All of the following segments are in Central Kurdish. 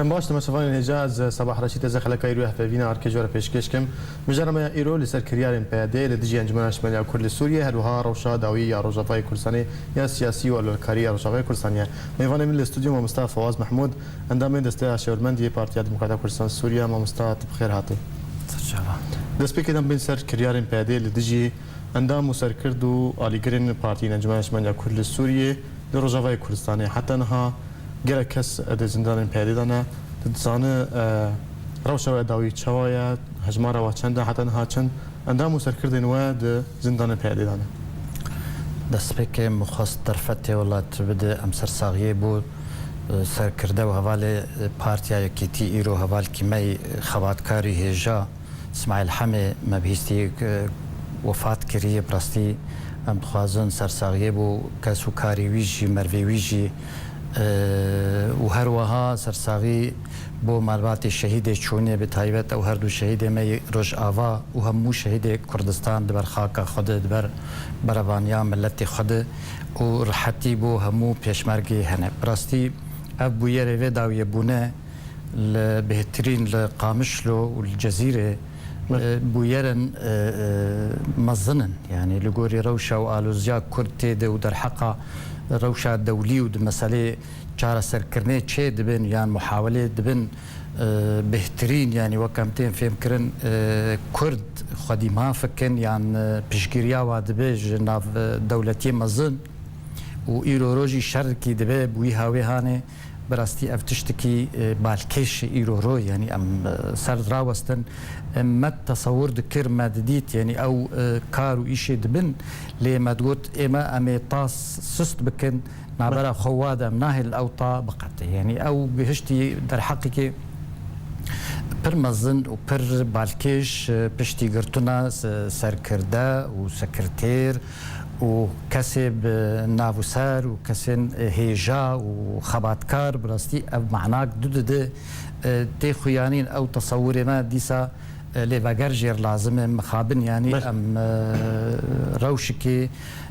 باش تماشافان الهجاز صباح رشيد زخلا كايرو فينا اركجور بيشكشكم مجرم ايرو لسر كريار بيادي لدجي انجمن شمال كل سوريا هروها روشا داويه روجافاي كرساني يا سياسي ولا الكارير روجافاي كرسانيا ميفان من الاستوديو مصطفى فواز محمود عندما دسته شورمندي بارتيات ديمقراطيه كردستان سوريا مصطفى بخير هاتي دسبيك دم بين سر كريار بيادي لدجي عندما مسر كردو اليغرين بارتي انجمن شمال كل سوريا روجافاي كرساني حتى انها گره کس از زندان پیاده دانه دزانه روشا داوی چوایا هجمار و چند حتی نه چند اندام مسر کردن و د زندان پیاده دانه دست به که مخصص طرفته ولات بده امسر ساغیه بود سر کرده و حواله پارتیا کیتی ایرو حوال کیمی خواتکاری هجا اسماعیل حمه مبهستی وفات کریه براستی ام خوازن سر ساغیه بو کسو کاری ویجی مروی ویجی و هروها سرساغی بو معلومات شهید چونه به تایبت او هر دو شهید می روش آوا و همو شهید کردستان دبر خاک خود دبر بروانیا ملت خود و راحتی بو همو پیشمرگی هنه براستی اب بویر و داوی بونه بهترین لقامشلو والجزيره بويرن مظنن يعني لغوري روشا والوزيا كرتي ودر حقا روشا دولي ود مساله چارە سەرکردنê چێ دبن یان محاولێ دبن بهترین yani وەکەمتێن فێمکردن کورد خودی مافکن یان پشگیریا وا دبێ ji nav dewletiyê mezin û îro rojî şerkî dibe bûyî hawê hanê براستی اف تشتکی بالکش ایرورو یعنی ام سر راوستن مد تصور دکر مددیت یعنی او کارو ایشی دبن لی مدگوت اما امی تاس سست بکن نابرا خواد ام ناهل او تا بقته یعنی او بهشتی در حقیقی پر مزن و پر بالکش پشتی گرتونا سرکرده و سکرتیر و كسب نافوسار و كسن هيجا و خباتكار براستي او معناك دود تي خيانين او تصور ما ديسا لفاقر جير لازم مخابن يعني ام روشكي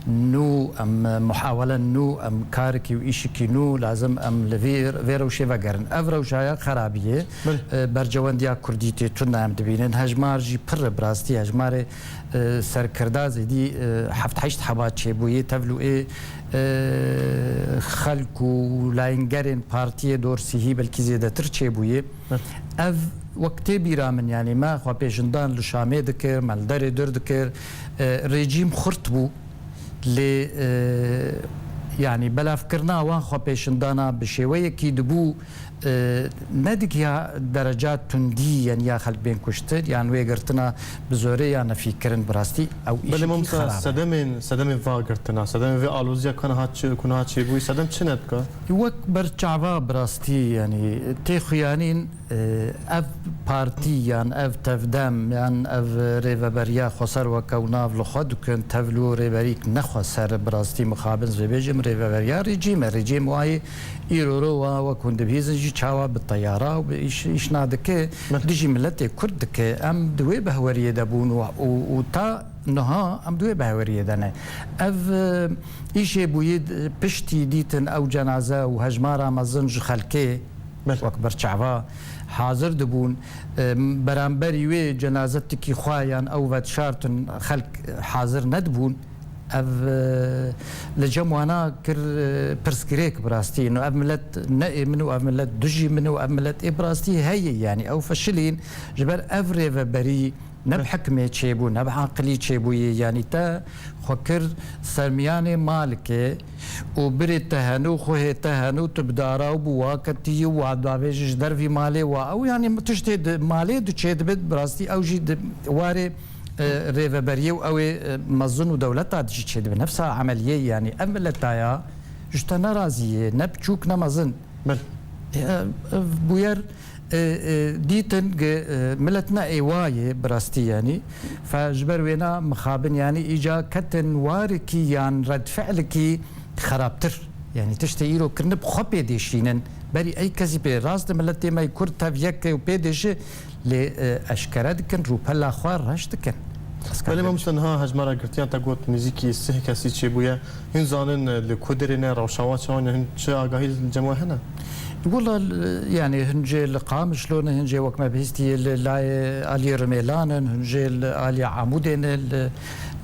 نو ام محاولة نو ام كاركي وإيشكي نو لازم ام لفير فيروشي فاقرن اف روشايا خرابية برجوان ديا كرديتي تونا ام دبينن هجمار جي پر براستي هجمار سرکرده زیدی هفت هشت حبات چه بویه تولو خلق و لاینگرین پارتی دورسیهی بلکی زیده تر چه بویه اف وقتی بیرامن یعنی ما خواه پیشندان لشامه دکر ملدر در دکر رژیم خورت بو لی يعني بلا فكرنا وان خو پیشندانا بشويه کی دبو ندك يا درجات تندي يعني يا خلق بين كشتر يعني ويغرتنا بزوري يعني فكرن براستي او بل ممكن سدمين فاغرتنا سدمين في الوزيا كان هات شي بوي سدم چنتك وك برچعوا براستي يعني تخيانين اف بارتي يعني اف تفدم يعني اف ريفبريا خسر وكوناف لخد كن تفلو ريبريك نخسر براستي مخابن زبيجم ريفبريا ريجيم واي ايرورو وكون دبيزن چاوا بالطياره وإيش نادك ديجي ملتي كردك ام دوي بهوريه دبون وتا نها ام دوي بهوريه دنا اف ايشي بويد بشتي ديتن او جنازه وهجماره مزنج خلكي واكبر شعبا حاضر دبون برامبري وي جنازتك خوايان او فات شارتن خلق حاضر ندبون اف لجموانا كر برسكريك براستي انه اف ملت نقي منو اف ملت دجي منو اف ملت براستي هي يعني او فشلين جبر افري بري نب حكمه تشيبو نب عقلي تشيبو يعني تا خكر سرمياني مالكه وبري تهنو خوه تهنو تبدارا وبواكتي وعدابيج در في مالي او يعني تشتد مالي دشيد بد براستي او جي واري ريفبريه او مظن ودولتها تجي بنفسها عمليه يعني املتايا جتنا رازيه نبچوك نمازن بوير ديتن ملتنا ايوايه براستي يعني فجبر وينا مخابن يعني اجا كتن واركي يعني رد فعلكي خرابتر يعني تشتيرو كرنب خبي ديشينن بري اي كزي بي راس ملتي ما يكور تافيك وبيدش لاشكرا دكن روبلا خوار راش دكن ولی ما مستنها هجمارا گرتیان تا گوت نزیکی سه کسی چه بویا هن زانن لکودرینه روشاوات شون هن چه آگاهی الجماعة هنا والله يعني هنجي القام شلون هنجي وقت ما بهستي علي رميلان هنجي علي عمودين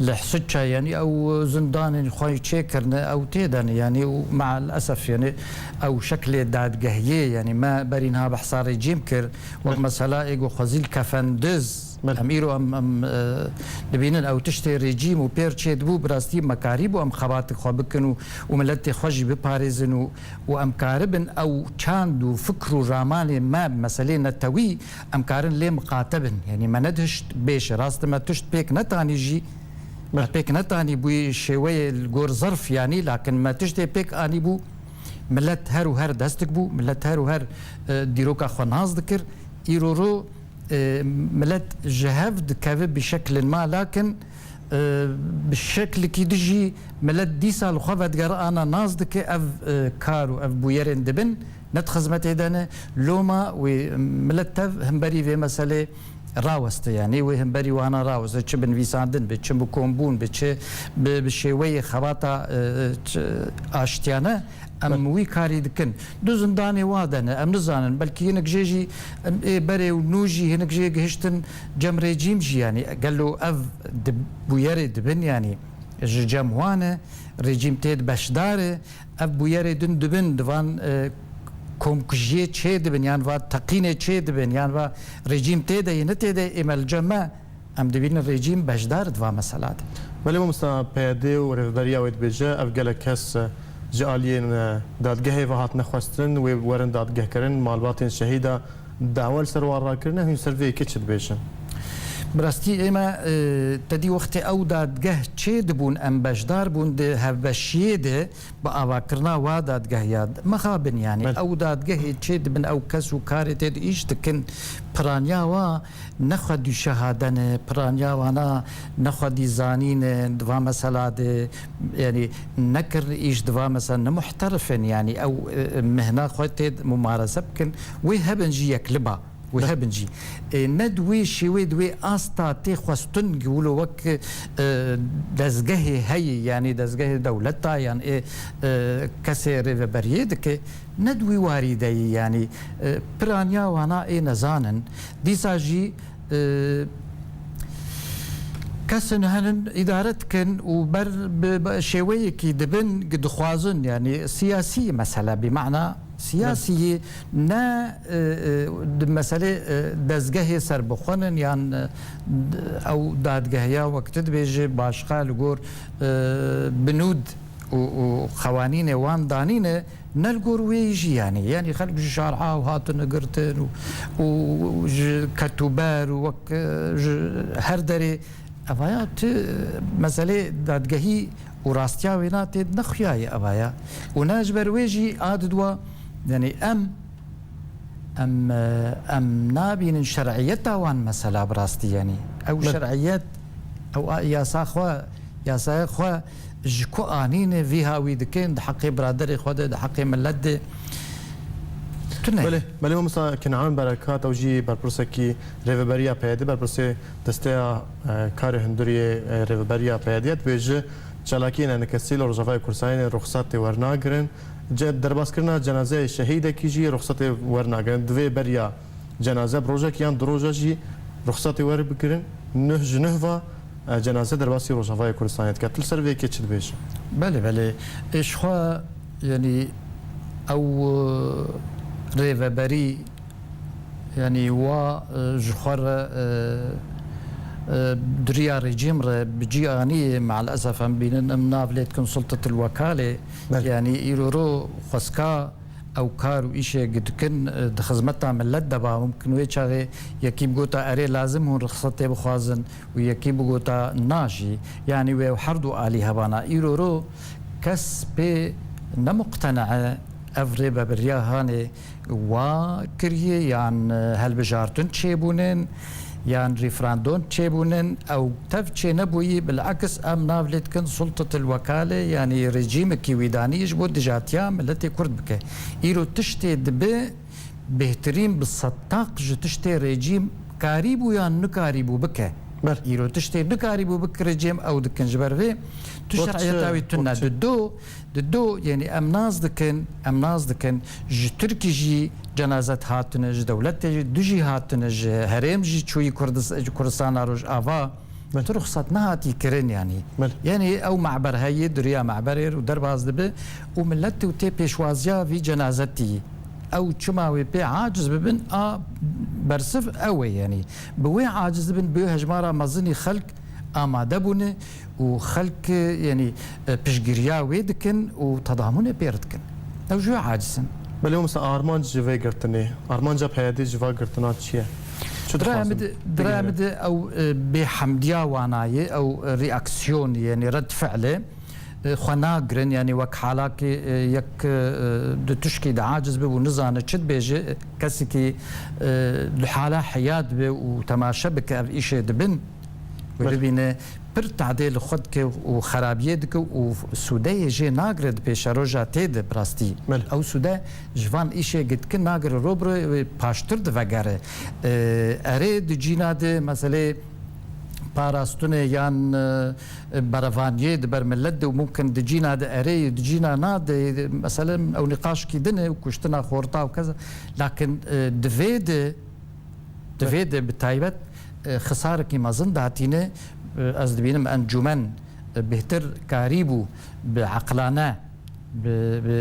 الحسجة يعني او زندان خوي تشيكرنا او تيدن يعني ومع الاسف يعني او شكل داد قهيه يعني ما برينها بحصار جيمكر وقت مثلا ايجو خزيل كفندز اميرو ام لبينن او تشتي ريجيم وبيرتشي دبو براستي مكاريب وام خبات خوبكن وملتي خوجي بباريزن وام كاربن او كاندو فكروا راماني ما مسألة نتوي ام كارن لي مقاتبن يعني ما ندهش بيش راست ما تشت بيك نتاني جي ما بيك نتاني بوي شوية الجور ظرف يعني لكن ما تشتي بيك اني بو ملت هر وهر دستك بو ملت هر وهر ديروكا خناز ذكر ايرورو ملت جهفد كذب بشكل ما لكن بالشكل كي دجي ملت دي سال خفت قرا انا نازدك اف كارو اف بويرن دبن نت خزمت هدانا لوما وملت همبري في مساله راوست يعني وهمبري وانا راوست تش بن فيساندن بتش بكومبون بتش بشويه خباطه اشتيانه ام وي كاري دكن دو زنداني وادنا ام نزانن بلكي هنك جيجي بري ونوجي هنك جي هشتن جم ريجيم جي يعني قال له اف بويري دبن يعني جموانه ريجيم تيد بشداره اف بويري دن دبن دوان كومكجيه تشي دبن يعني وا تقينه تشي دبن يعني وا ريجيم تيد ينتيد امل جما ام دبين الريجيم بشدار دوا مسالات ولی ما مستن پیاده و رهبری اوید بجا افجال کس جالين دادگاه و هات نخواستن و ورن دادگاه کردن مالبات شهیدا دعوال سروار را کردن هن سروی کچت بیشن براستي اما تدي وقت او دادگاه چه دبون ام بشدار بون ده هفبشيه ده باواكرنا وا دادگاه ياد مخابن يعني او دادگاه چه دبن او كس و كاري تد ايش تكن پرانيا وا نخد شهادن پرانيا وانا نخد زانين دوا مسلا ده يعني نكر ايش دوا مثلا محترفن يعني او مهنا خد ممارسه بكن وهبن جي يكلبا وهبنجي ندوي شوي دوي استا تي خواستن يقولوا وك دزگه هي يعني دزگه دولتا يعني كسر بريدك ندوي واردي يعني برانيا وانا نزانن ديساجي كسن هن إدارتكن وبر شوي كي دبن قد خوازن يعني سياسي مسألة بمعنى سياسي نا مسألة دزگه سر بخونن يعني أو دادگهيا وقت بيجي باشقا لغور بنود وقوانين وان دانين نلقور ويجي يعني خلق شارعا وهاتن قرتن وكتوبار وك هردري أفايات مسألة دادگهي وراستيا وينات نخياي أفايا وناجبر ويجي عاددوا يعني أم نابين شرعيتها وان مسألة براستي يعني أو شرعيات أو يا ساخوا جكو آنين فيها ويدكين ده حقي برادري خود ده حقي ملد بله ما مثلا كنعان بركات او جي برپرسكي ريفبريا پیاده برپرسه دسته کار هندوری ريفبريا پیادیت بيج چالاکین انکسیل و رجفای کورساین رخصت ورناگرن جد درباس کرنا جنازه شهيده کی جي رخصت ورناگرن دوی بریا جنازه بروجه کیان دروجه جي رخصت ور بگرن نه جنوا جنازه درباسی رجفای کورساین کتل سروي کی چل بيش بله ايش خو يعني او ريفبري يعني و جخر دريا ريجيم بجي اني مع الاسف هم بين منافلتكم سلطه الوكاله يعني يرورو خسكا او كارو ايش قد كن خدمتها من لدبا ممكن ويتشاغي يكيب قوتا اري لازم هون رخصتي بخوازن ويكيب قوتا ناجي يعني وحردوا الي هبانا يرورو كسب نمقتنع افري ببريا هاني وكريه يعني هالبجارتن تشيبونن يعني ريفراندون تشيبونن او تفشي نبوي بالعكس ام نافلتكن سلطه الوكاله يعني رجيم كيويداني يجبو دجاتيام التي كرد بك ايرو تشتي دبي بهترين بالصداق جو تشتي رجيم كاريبو يعني نكاريبو بك بله. ایرو تشتی نکاری بو بکر جیم او دکن جبر وی تو شرعیتاوی تنه دو یعنی ام ناز دکن ج ترکی جی جنازت هاتنه ج دولت جی دو جی هاتنه ج هرم جی چوی کردستان روش آوا تو رخصت نهاتی کرن يعني او معبر هاي دريا معبر ودرب دبه وملت وتي بيشوازيا في جنازتي او چماوي بي عاجز ببن برسف اوي يعني بوي عاجز ببن بيو هجمارا مزني خلق آماده بونه وخلق يعني بشجريا ويدكن وتضامن بيردكن او جو عاجزن بل مثلا ارمان جوي قرتني ارمان جاب هيدي جوا قرتنا تشيه درامد او بحمديا واناي او رياكسيون يعني رد فعله خناقرن يعني وك حالاك يك تشكي دا عاجز به ونزانه تشد بيجي كسكي الحاله حياه به وتماشى بك ايش دبن ولبينه بر تعديل خدك وخرابيتك وسوداء جي ناقرد بيش روجا تيد براستي او سوداء جوان ايش قد كن ناقر روبر باشتر دفقاره اريد جيناد مثلا باراستونه يان برافانيه دبر ملد وممكن دجينا اري دجينا ناد مثلا او نقاش كيدنه وكشتنا خورطا وكذا لكن دفيد بتايبت خساره كي مازن داتينه از دبينم انجمن بهتر كاريبو بعقلانه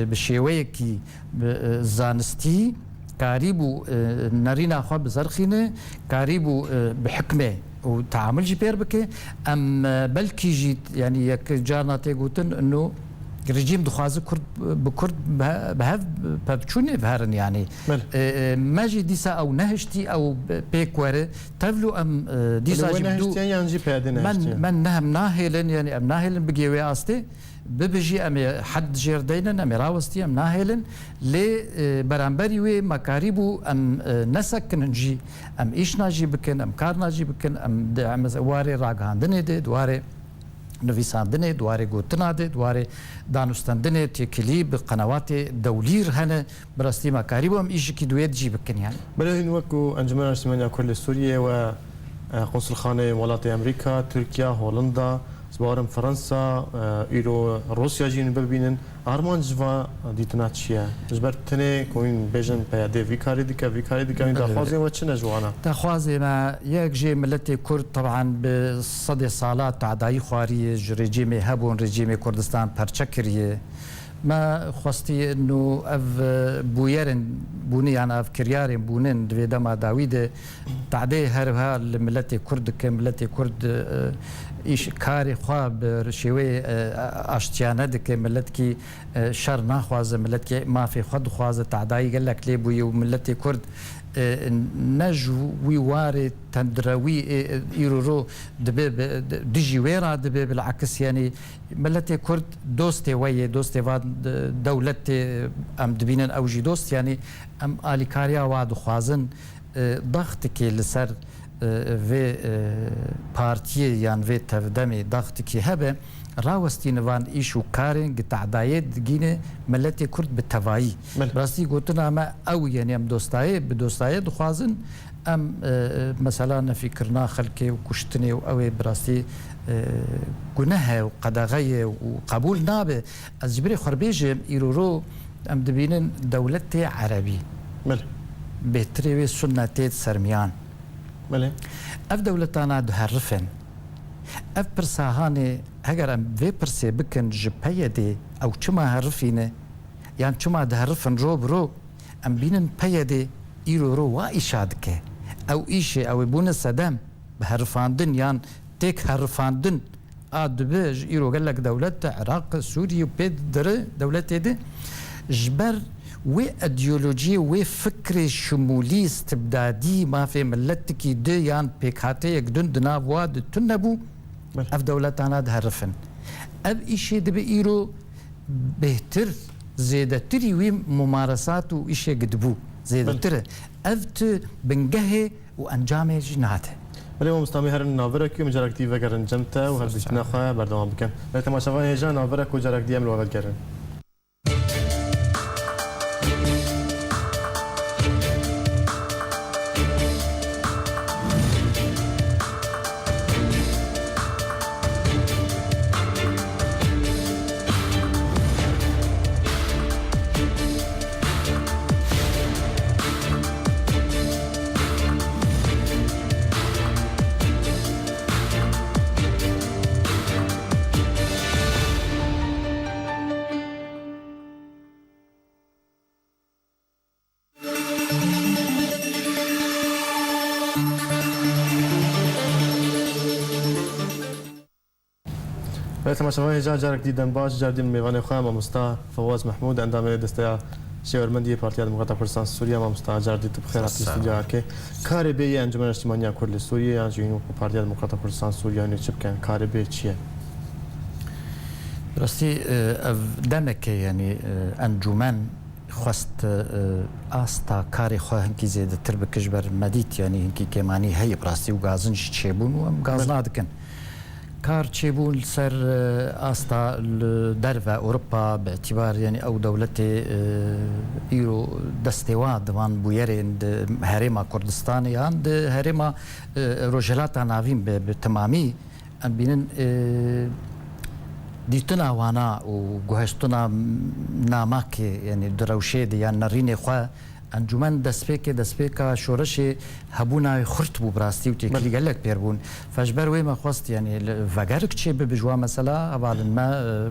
بشيويكي بزانستي كاريبو نارينا خو بزرخينه كاريبو بحكمه وتعامل جبير بك ام بلكي جيت يعني يك جارنا تيغوتن انه رجيم دخوازي كرد بكرد بهاف بابتشوني بهرن يعني ماجي ديسا او نهشتي او بيكوره تفلو ام ديسا جبدو من نهم ناهلن يعني ام ناهلن بجيوي استي ببجي ام حد جيردينن ام راوستي ام ناهلن لي برامبري وي مكاريبو ام نسك نجي ام ايش ناجي بكن ام كار ناجي بكن ام واري راغاندني دي دواري نویساندنه دواره گوتناده دواره دانستندنه تکلی به قنوات دولیر هنه براستی مکاری بام ایشی که دوید جی بکن يعني بله وكو انجمن اجتماعية كل سوريا وقنصل خانه ولات امريكا تركيا هولندا زبارم فرنسا ايرو روسيا جين ببينن ارمان جوا ديتنا تشيا جبرتني كوين بيجن بيادي فيكاري ديكا دا خوازي وچنا جوانا تا خوازي ما يك جي ملتي كرد طبعا بصدي صالات تعداي خواري رجيمي هبون رجيمي كردستان برچكريه ما خواستي انه اف بويرن بوني يعني اف كريارين بونن دويدا ما داويد تعدي هرها لملتي كرد كملتي كرد ايش كاري خواب شوي اشتيانه دك ملتكي شر ناخواز ملتكي ما في خد خواز تعداي قال لك لي بوي ملتي كرد نجو ويواري تندروي يرورو دجي ويرا دبي بالعكس يعني ملتي كرد دوستي ويا دوستي واد دولتي ام دبينن اوجي دوست يعني ام اليكاريا واد خوازن ضغطك لسر في بارتي يعني في تفدمي ضغطك هبه راوستين وان ايشو كارين تعدايت جينه ملتي كرد بالتواي براسي قلتنا ما او يعني ام دوستاي بدوستاي دخوازن ام مثلا فكرنا خلكي وكشتني او براسي جناها وقداغيه وقبول نابه الجبري خربيج ايرورو ام دبينن دولتي عربي بهتري سنتي سرميان اف دولتانا دهرفن اف برساهاني هجر ام في برسي بكن جبهية دي او چما هرفينه يعني چما دهرفن رو ام بينن بيه دي ايرو رو وايشادكه او ايشي او بون السدام بهرفاندن يعني تيك هرفاندن ادبج ايرو قال لك دولة عراق سوريا بيد در دولتي دي جبر وإيديولوجي وفكر شمولي استبدادي ما في ملتك دي يعني بيكاتي يقدن دنا واد تنبو اف دولتانا دهرفن اف ايشي دبي ايرو بهتر زيادة تري وي ممارسات و ايشي قدبو زيادة تري اف بنجهي وانجامي جناته اليوم مستمعي هرن ناظرك يوم جارك دي فكرن جمتا وهبديتنا خواه بردوام بكن لا تماشاوان هيجا ناظرك وجارك دي عملوا فكرن تماشاوان هجا جارك ديدن باش جاردين ميوان خام مصطفى فواز محمود عندما دستا شاورمندی پارتیا دموکرات کردستان سوریه ما مستعد جاردی بخیر استودیو که کاری به انجمن اجتماعی کرد سوریه انجمن پارتیا دموکرات کردستان سوریه نه چه بکن کاری به چیه راستی دمک یعنی انجمن خواست آستا کاری خواه هنگی زیاده تر بکش بر مدید یعنی هنگی که معنی هی براستی و گازنش چه بون و هم گاز نادکن کار چه بون سر آستا در و اروپا به اعتبار یعنی او دولت ایرو دستواد وان بویرند هرما کردستان یان ده هرما روجلات ناویم به تمامی ام بینن دیتنا وانا و گوهشتنا نامک یعنی دروشه دی یان نرین خو انجمن دسپیکا شورش هبونا خرط بو براستی و تکلی گلک پیربون فجبر وی ما خواست یعنی وگرک چه بجوا مثلا اول ما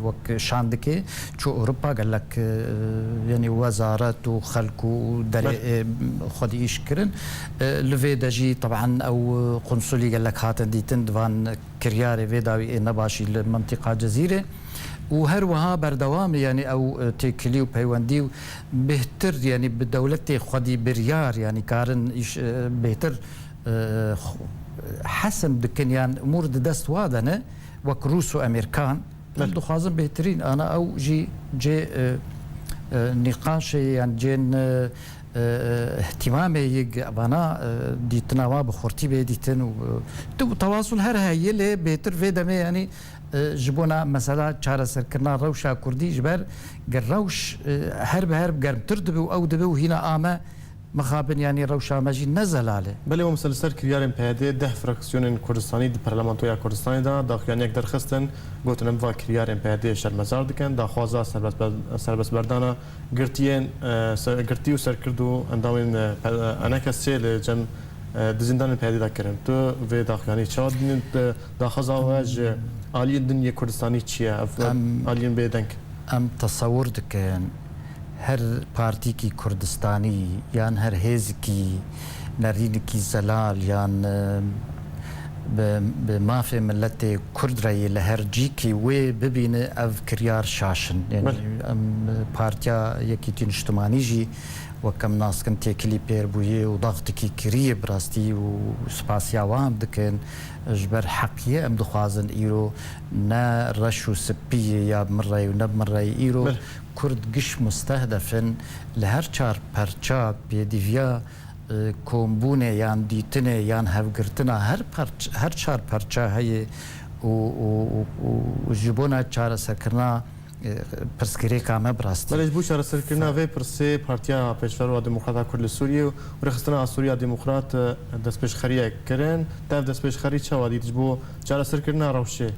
وک شاندکه چو اروپا گلک یعنی وزارت و خلق و در خودی ایش کرن لوی دجی طبعا او قنصلی گلک هاتن دیتن دوان کریار ویداوی نباشی المنطقه جزیره و هر وها بردوام يعني او تكلي وبيوندي بهتر يعني بدولتي خدي بريار يعني كارن بهتر حسن دكن يعني امور دست وادنه وكروس وامريكان بلدو خازن بهترين انا او جي نقاش يعني جين اهتمامي يقبنا ديتنا وبخورتي بيديتن وتواصل هر هاي اللي بهتر في دمي يعني جبونا مثلا چاره سرکرنا روشا کردی جبر گر روش هرب گرم ترد بو او دبو هنا آمه مخابن يعني روشا ماجي نزلاله بله و مسلسل کریارن پیاده 10 فراکسیون کردستانی دی پارلمانتویا کردستانی دا داخل یک درخستن گوتنم و کریارن پیاده شرمزار دکن دا خوازا سربس بردانا گرتیان گرتی و سرکردو اندامین انا کسی لجم دزندان پیاده دا کرن تو و داخلانی چاد دا خزاواج آلی دنیا کردستانی چیه آلیون بیدنگ ام تصور دکن هر پارتی کی کردستانی یان هر حزب کی نرین کی زلال یان به مافی ملت کرد رای لهر جی کی و ببینه اف کریار شاشن یعنی ام پارتیا یکی تین اجتماعی جی وكم ناس كنت يكلي بير بويه وضغطك كريه براستي وسباسيا وام دكن جبر حقيه ام دخوازن ايرو نا رشو سبيه يا بمراي ونب مراي ايرو كرد قش مستهدفن لهر چار پرچا بيديفيا كومبونه يان ديتنه يان هفگرتنا هر چار پرچا هي و جبونا چار سكرنا پرسکری کامه براستی. ولی بوش رسالکرنا و پرسه پارتیا پیشورو دموکرات کرد سوریه و رخصتنا سوریه دموکرات دست پیش خریه کرن تاف دست پیش خری چه وادی تجبو چه رسالکرنا روشه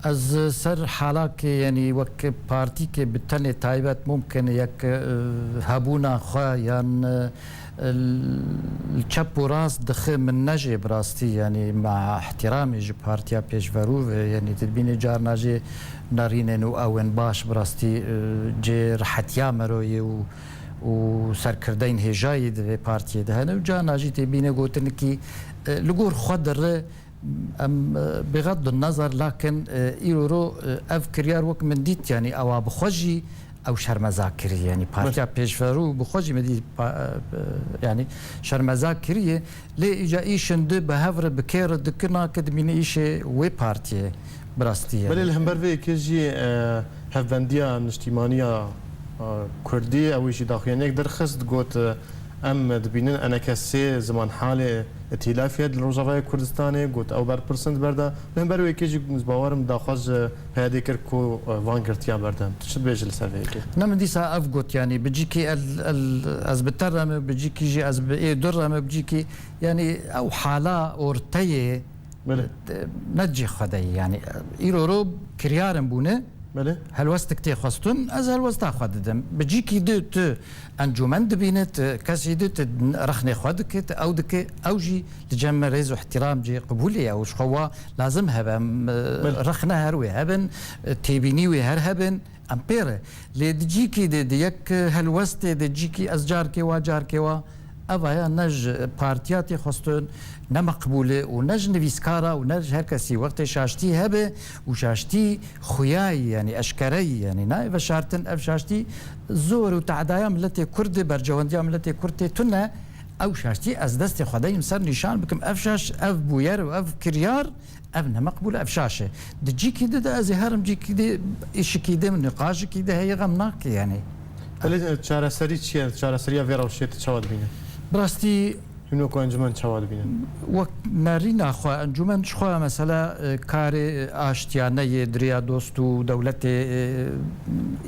از سر حالا يعني وك بارتي كي بالتالي تايبات ممكن يك هابونا خا يعني الشاب وراس دخل من نجي براستي يعني مع احترامي جو بارتيا بيشفرو يعني تدبيني جار نجي نارين او باش براستي جي رحت يامروي و سركردين هجاي دي بارتي دهنا وجا ناجي تبيني قوتنكي لقور خضر ام بغض النظر لكن ايرو اف كريار وك من ديت يعني او بخوجي او شرمزاكري يعني بارتيا بيشفرو بخوجي مدي يعني شرمزاكري لي اجا ايشن دو بهفر بكير دكنا كدميني ايش وي بارتي براستي بل الهمبرفي كيجي هفبنديا اجتماعيه كردي او شي داخلي يقدر خصد قوت ام دبینن انا کسی زمان حال ائتلافیه روجاوای کردستانی گوت او بر پرسنت برده من بر ویکیجی باورم داخوز پیاده کرد کو وان گرتیا بردم چه بیجل سوی کی نم دیسا اف گوت يعني بجيكي از بترم بجيكي جي از درم بجيكي يعني او حالا اورتيه نجي خدي يعني ايرو كريارم بونه بله هل وستك تي خواستون از هل وستا خوددم بجيكي دوت انجمن دبينت كاسي دوت رخني خودك او دك او جي تجمع ريز واحترام جي قبولي او شخوا لازم هبا رخنا هروي هبن تيبيني وي هر هبن امبير لي دجيكي ديك هل وست دجيكي ازجار كي واجار كي وا أبايا نج بارتياتي خستون نمقبولة ونج نفيسكارا ونج هركسي وقت شاشتي هبه وشاشتي خياي يعني أشكري يعني نايف شارتن أف شاشتي زور وتعدايا ملتي كرد برجوانديا ملتي كرد تنا أو شاشتي أز دستي خداي مسر نشان بكم أف شاش أف بوير وأف كريار أف نمقبولة أف شاشة دجي كده ده أزهرم جي كده إيش كده من نقاش كده هي غمناك يعني ولی چارەسەری چییە؟ چارەسەریە وێ ڕەوشێت چاوە دبینە؟ براستي هینۆکۆ ئەنجومەن چاوە دبینە؟ وەک ناریناخوا ئەنجومەن خوا مەسەلا کارێ ئاشتیانەیە دریا دۆست و دەولەتێ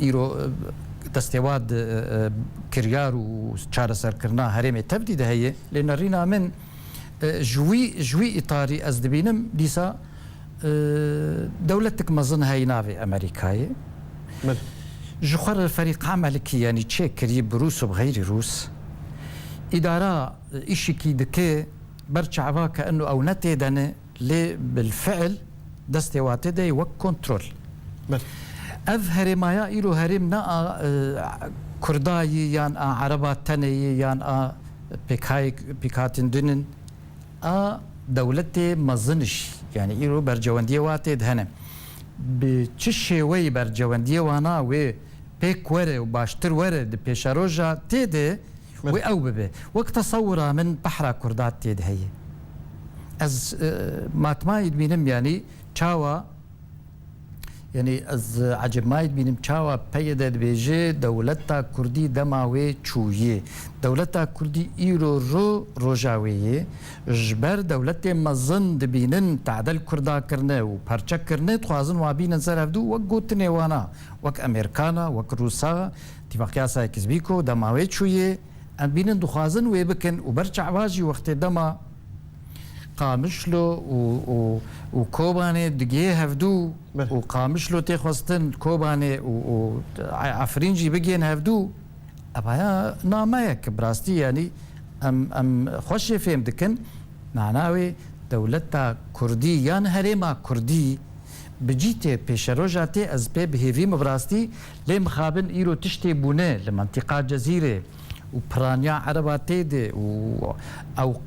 ئیرۆ دەستێواد کریار و چارەسەرکردنا هەرێمێ تەبدی دەهەیە لێ نەڕینا من ژووی ئیتاری ئەس دبینم دیسا دەولەتێک مەزن هەی ناوێ ئەمریکایە جخور الفريق عملك يعني تشيكري بروس وبغير روس إدارة إشي كي دكي برجع كأنه أو نتيدني لي بالفعل دستواتي دي وكنترول أف هرمايا إلو هرم نا كرداي يان عربات تاني يان بيكاتن دنن دولتي مزنش يعني إلو برجواندية واتي دهنم بچشي وي برجواندية وانا وي بيك وره وباشتر وره دي بيشاروجا تيدي وي او ببي وقت تصورها من بحرة كردات تيدي هي از ما يدبينم يعني تشاوا يعني از عجب ما يدبينم تشاوا بيدا بيجي دولتا كردي دماوي تشويه دولتا كردي ايرو روجاويه جبر دولتي مزن دبينن تعدل كردا كرنه و پرچه كرنه تخوازن وابين سر افدو وك گوتنه وانا وك امريكانا وك روسا اتفاقيا سايكس بيكو دماوي تشويه ام بينن دخوازن ويبكن وبرچع واجي وقت دما قامشلو و كوباني دقيه هفدو وقامشلو تيخوستن كوباني و عفرينجي بقين هفدو أبايا نامايك براستي يعني أم خوش فهم دكن معناوي دولتا كردي يعني هريما كردي بجيتي بيشروجاتي از بي بهيفي مبراستي لي مخابن إيرو تشتي بونه لمنطقة جزيرة وبرانيا عرباتي دي أو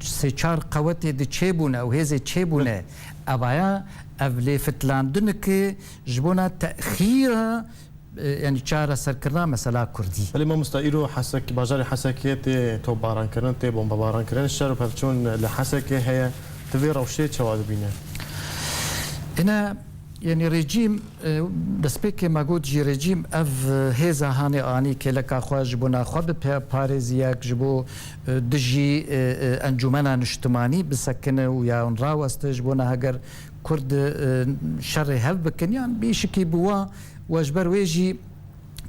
سيشار قواتي دي تشيبونه أو هزي تشيبونه أبايا أفلي فتلاندنك جبونا تأخيرا يعني چارە سەرکردنا مەسەلا کوردی ولی مامۆستا ئیرۆ حەسەکی باژاری حەسەکێ تێ تۆ بارانکردن تێ بۆمبە بارانکردن شەر و پەرچوون لە حەسەکێ هەیە تەوێ ڕەوشێ چاوا دەبینە هنا يعني ريجيم دسبيك ما قلت جي ريجيم اف هيزا هاني اني كلكا خواج بنا خد باريزياك جبو دجي انجمنا نجتماني بسكنه ويا نراوست جبونا هجر كرد شر هل بكنيان بيشكي بوا واجبر ويجي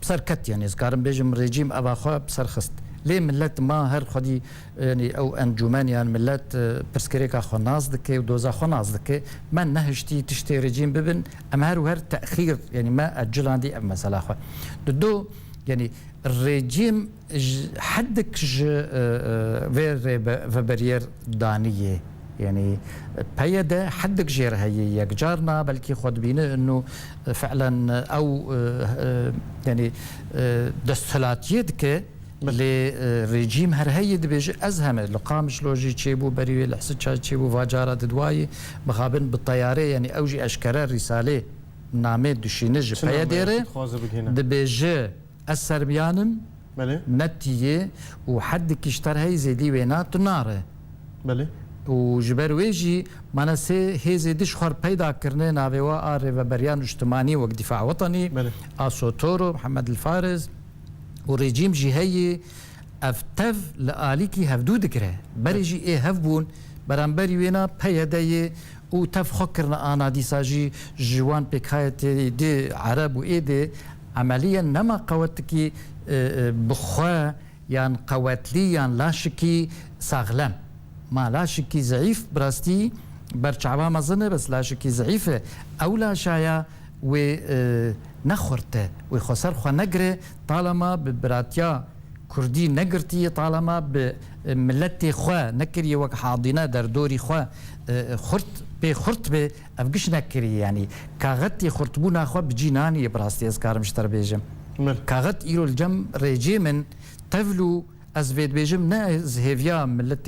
بسركت يعني زكارم بيجم ريجيم ابا خو بسرخست ليه ملت ما هر خدي يعني او انجمان يعني ملت برسكريكا خناز دكي ودوزا خناز دكي ما نهشتي تشتي ريجيم ببن ام هر تاخير يعني ما اجل عندي ام مساله خو دو يعني الريجيم حدك فير فبرير دانيه يعني بيدا حدك جير هي يجارنا بلكي خد بينا انه فعلا او يعني دستلات يدك لريجيم هر هي دبيج ازهم لقامش لوجي تشيبو بريوي لحسد تشيبو فاجارة دواي مخابن بالطيارة يعني اوجي اشكرا رسالة نامه دشينج بيديره دبيج السربيانم نتيه وحدك اشتر هي زيدي وينات ناره بله وجبر ويجي مانا سي هيزي دش خور بيدا كرني نافيوا ار بريان اجتماعي ودفاع وطني اسوتورو محمد الفارس وريجيم جهي افتف لاليكي هفدو دكره بريجي ايه هفبون برامبري وينا بيداي وتف خكرنا انا ديساجي جوان بكايتي دي عرب وايدي عمليا نما قوتكي بخوا يعني قواتلي يعني لاشكي ساغلم ما لاشكي ضعيف براستي برشعبا مظنه بس لاشكي ضعيفه او لا شايا و نخرته وخسر خو نجري طالما ببراتيا كردي نجرتي طالما بملتي خو نكري وك حاضنه در دوري خو خرت بخرت به افقش نكري يعني كاغتي خرطبونا خو بجيناني براستي اذكار مشتر بيجم كاغت ايرو الجم ريجي من تفلو از وید بیجم نه از هیویا ملت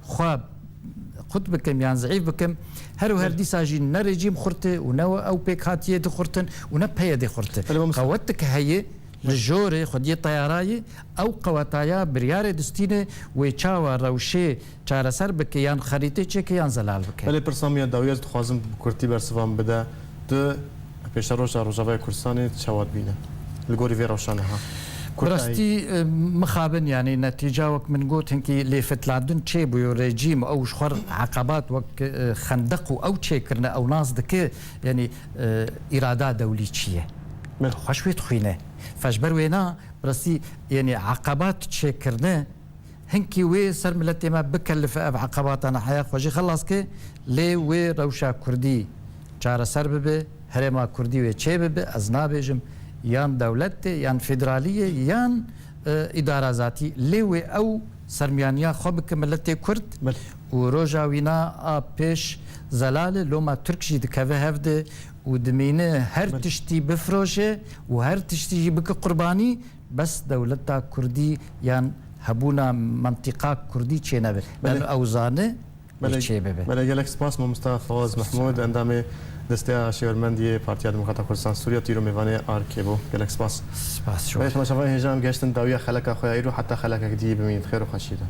خواب خود بکم یان ضعیف بکم هر دیساجی نه رژیم خورته و نه او پیکاتیه دخورتن و نه پیه دخورته قوتك هي لجوري خدي طياراي او قواتايا بريار دستينه ويچاوا روشي چاره سر بکیان خریطه چکیان زلال بکه ولی پرسامی داویت خوازم کرتی برسوام بده د پیشروش روجاوای کردستان چواد بینه لگوری وی روشانه ها براستی مخابن يعني نتيجة وك من قوت هنكي لفت لعدن شيء بيو رجيم أو شخر عقبات وك خندقوا أو شيء كرنا أو ناس دك يعني إرادة دولية شيء خوشوي تخينه فاجبر وينا براسي يعني عقبات شيء كرنا هنكي وي سر ملتي ما بكلف أب عقبات أنا حياة خوشي خلاص كي لي وي روشا كردي چاره سر ببه هرما كردي وي شيء ببه أزنابيجم یان دولت یان فدرالیه یان اداره ذاتی لیوی او سرمیانیا خوب که ملت کرد و روجا وینا پیش زلال لوما ترکشی دکوه هفده و دمینه هر تشتی بفروشه و هر تشتی بک قربانی بس دولتا کردی یان هبونا منطقه کردی چه نبه لأن اوزانه چه ببه بله گلک سپاس مصطفی فواز محمود اندامه دسته شورمندی پارتیا دموکرات کردستان سوریه تیرو میوانه آرکیبو گلک سپاس شو باید ما شوای هجام گشتن داویه خلک خویایی رو حتی خلک دیگه ببینید خیر و خوشیده